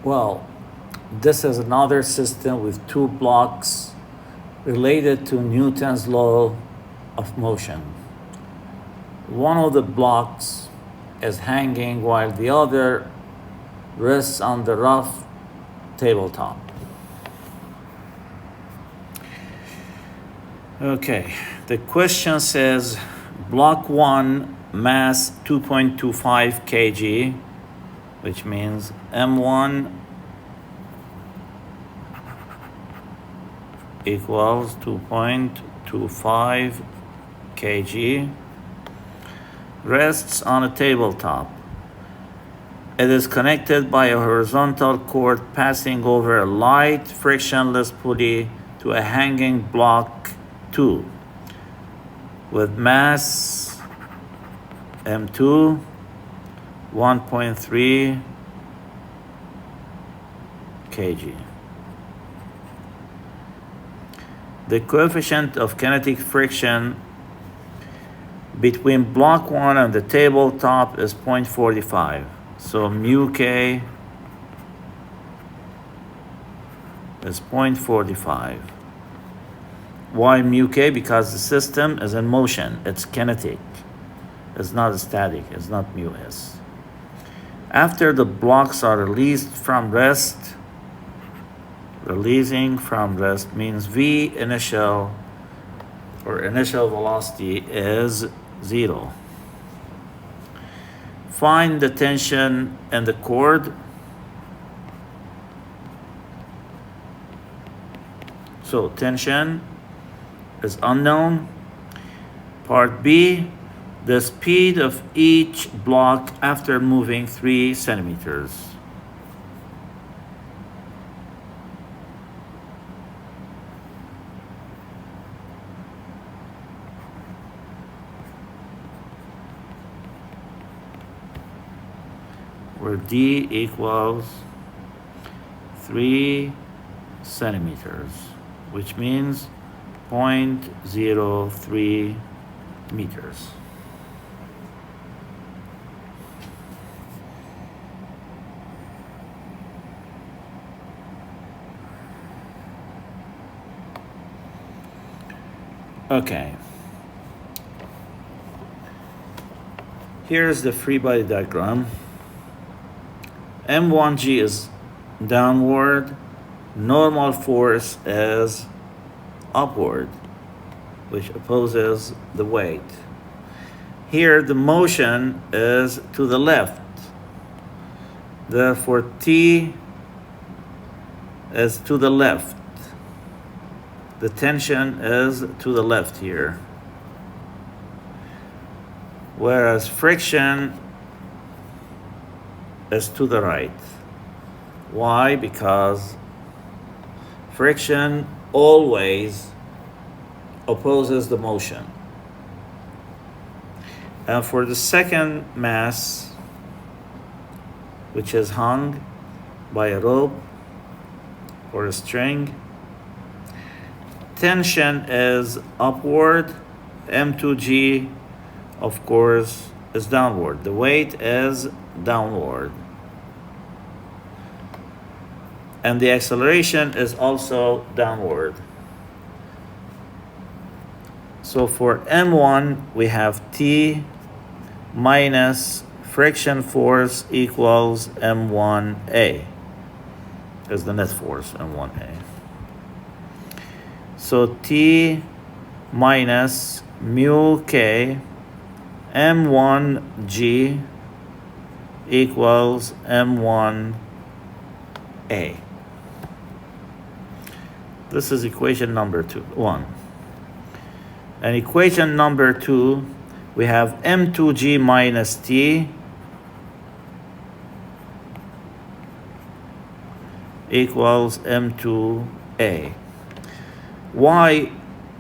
Well, this is another system with two blocks related to Newton's law of motion. One of the blocks is hanging while the other rests on the rough tabletop. Okay, the question says block 1 mass 2.25 kg, which means M1 equals 2.25 kg, rests on a tabletop. It is connected by a horizontal cord passing over a light frictionless pulley to a hanging block 2 with mass M2 1.3 kg. The coefficient of kinetic friction between block 1 and the tabletop is 0.45. So mu k is 0.45. Why mu k? Because the system is in motion. It's kinetic. It's not static. It's not mu s. After the blocks are released from rest, releasing from rest means V initial or initial velocity is 0. Find the tension in the cord. So tension is unknown. Part B, the speed of each block after moving 3 centimeters. Where D equals 3 centimeters, which means 0.03 meters. Okay. Here's the free body diagram. M1G is downward, normal force is upward, which opposes the weight. Here the motion is to the left. Therefore T is to the left. The tension is to the left here. Whereas friction is to the right. Why? Because friction always opposes the motion. And for the second mass, which is hung by a rope or a string, tension is upward. M2G, of course, is downward. The weight is downward. And the acceleration is also downward. So for M1, we have T minus friction force equals M1A. Is the net force, M1A. So T minus mu K M1G equals M1A. This is equation number 1. And equation number 2, we have M2G minus T equals M2A. Why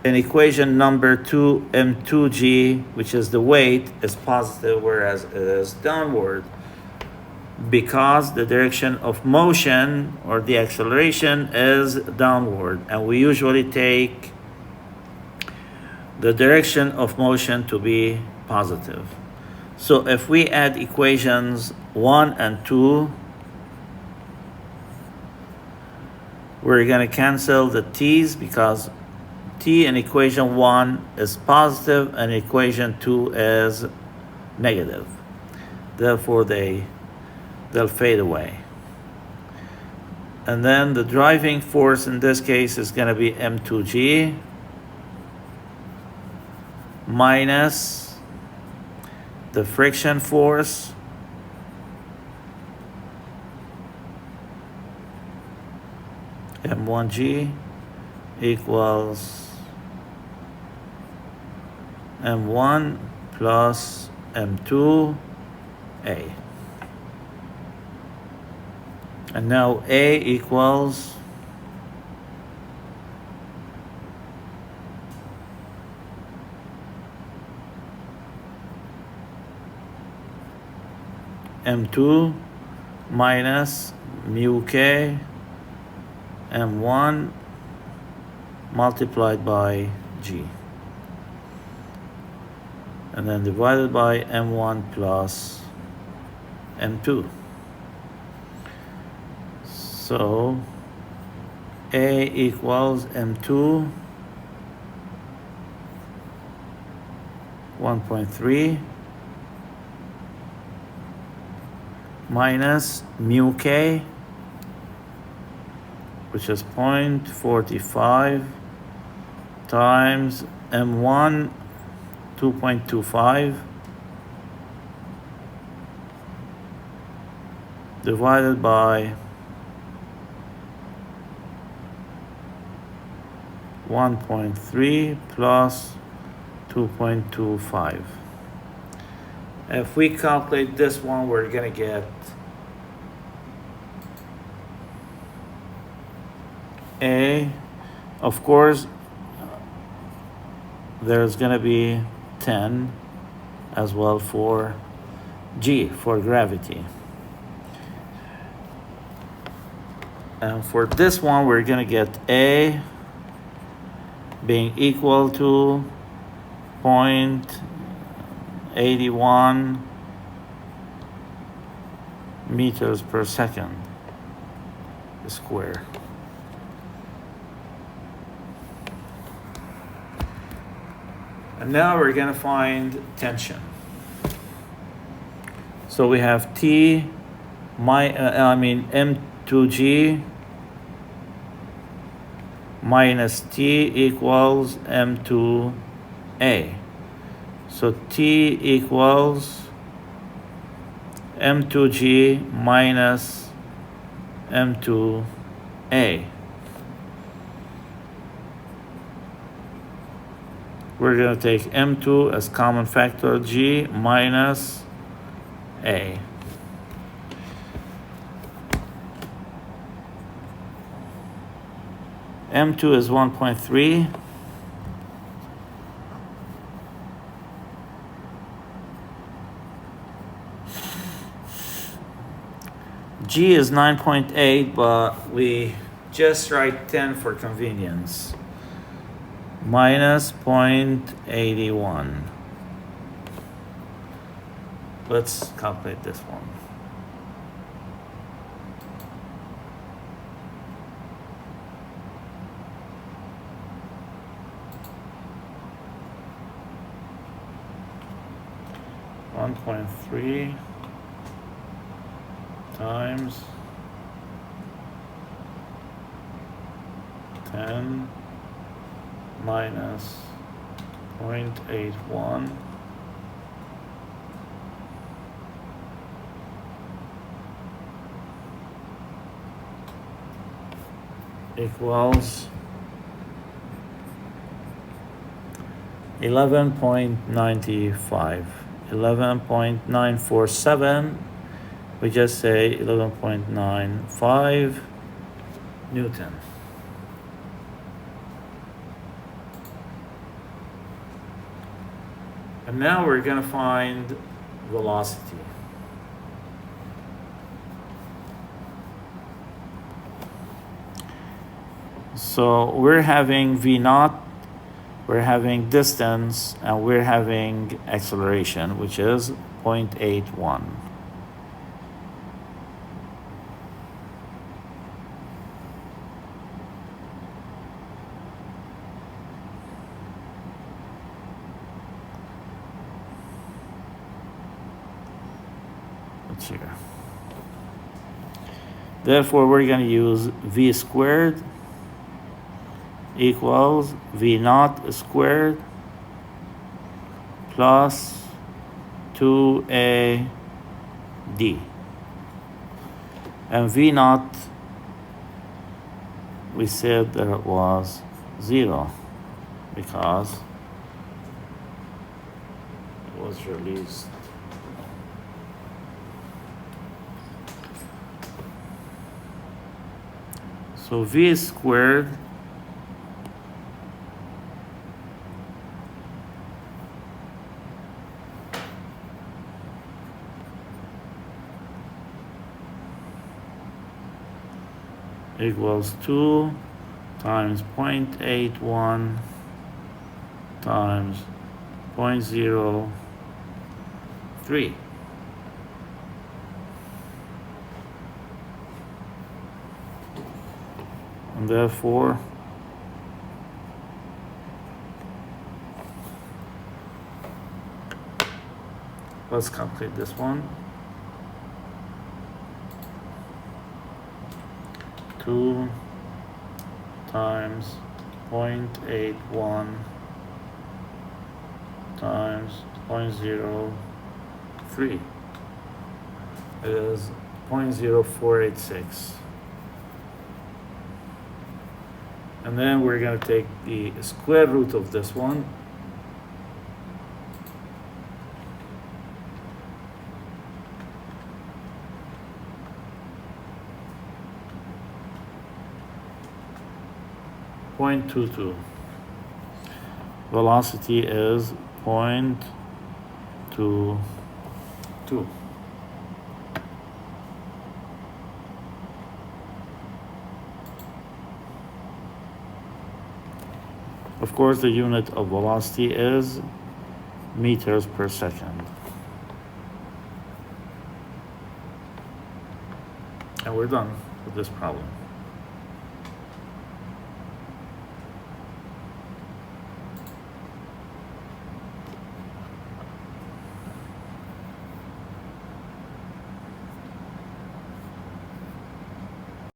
in equation number 2, M2G, which is the weight, is positive, whereas it is downward? Because the direction of motion or the acceleration is downward, and we usually take the direction of motion to be positive. So if we add equations 1 and 2, we're going to cancel the t's because t in equation 1 is positive and equation 2 is negative. Therefore, they'll fade away. And then the driving force in this case is going to be M2G minus the friction force M1G equals M1 plus M2A. And now A equals M2 minus mu K M1 multiplied by G. And then divided by M1 plus M2. So A equals M2 1.3 minus mu K, which is 0.45 times M1 2.25 divided by 1.3 plus 2.25. If we calculate this one, we're gonna get A. Of course, there's gonna be 10 as well for G, for gravity. And for this one, we're gonna get A being equal to 0.81 meters per second square. And now we're gonna find tension. So we have T, M2G minus T equals M2A. So T equals M2G minus M2A. We're going to take M2 as common factor, G minus A. M2 is 1.3. G is 9.8, but we just write 10 for convenience. Minus 0.81. Let's calculate this one. .3 times 10 minus 0.81 equals 11.95. 11.947. We just say 11.95 Newton. And now we're going to find velocity. So we're having V naught, we're having distance, and we're having acceleration, which is 0.81. It's here. Therefore, we're going to use v squared equals v naught squared plus 2ad. And v naught, we said that it was 0 because it was released. So v squared equals 2 times 0.81 times 0.03. And therefore, let's calculate this one. 2 times 0.81 times 0.03 is 0.0486. And then we're going to take the square root of this one. .22. Velocity is 0.22. Of course, the unit of velocity is meters per second. And we're done with this problem.